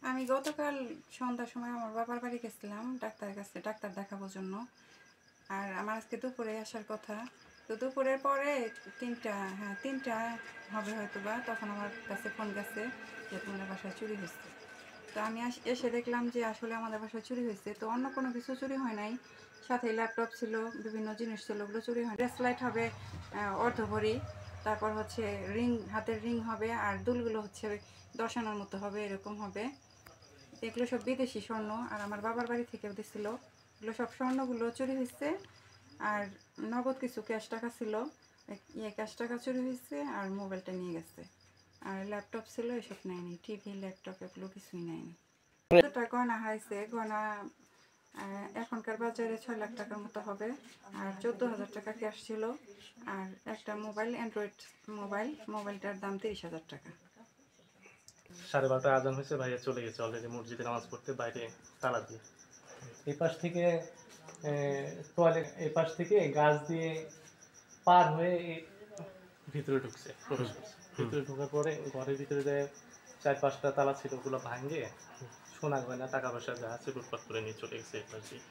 আমি গতকাল সন্ধ্যার সময় আমার বাবার বাড়ি গেছিলাম ডাক্তারের কাছে, ডাক্তার দেখানোর জন্য। আর আমার আজকে দুপুরে আসার কথা, তো দুপুরের পরে তিনটা হবে হয়তো বা, তখন আমার কাছে ফোন গেছে যে তোমাদের বাসায় চুরি হয়েছে। তো আমি এসে দেখলাম যে আসলে আমাদের বাসায় চুরি হয়েছে। তো অন্য কোনো কিছু চুরি হয় নাই, সাথে ল্যাপটপ ছিল, বিভিন্ন জিনিস ছিল, ওগুলো চুরি হয়। ব্রেসলাইট হবে অর্ধভরি, তারপর হচ্ছে রিং, হাতের রিং হবে, আর দুলগুলো হচ্ছে 10 আনার মতো হবে, এরকম হবে। এগুলো সব বিদেশি স্বর্ণ, আর আমার বাবার বাড়ি থেকেও দিছিল। এগুলো সব স্বর্ণগুলো চুরি হয়েছে। আর নগদ কিছু ক্যাশ টাকা ছিল, ক্যাশ টাকা চুরি হয়েছে, আর মোবাইলটা নিয়ে গেছে। আর ল্যাপটপ ছিল, এসব নেয়নি, টিভি ল্যাপটপ এগুলো কিছুই নেয়নি। কতটা গয়না হারাইছে, গয়না এখনকার বাজারে 6 লাখ টাকার মতো হবে, আর 14,000 টাকা ক্যাশ ছিল, আর একটা মোবাইল, অ্যান্ড্রয়েড মোবাইলটার দাম 30,000 টাকা। 12:30 আজান হয়েছে, ভাইয়া চলে গেছে অলরেডি মসজিদে নামাজ পড়তে, বাইরে তালা দিয়ে। এই পাশ থেকে টয়লেট, এই পাশ থেকে গাছ দিয়ে পার হয়ে ভিতরে ঢুকছে, প্রবেশ করছে। ভিতরে ঢোকার পরে ঘরের ভিতরে যায় 4-5টা তালা ছিল, ওগুলো ভাঙে সোনা গয়না টাকা পয়সা যা আছে লুটপাট করে নিয়ে চলে গেছে এই পাশ দিয়ে।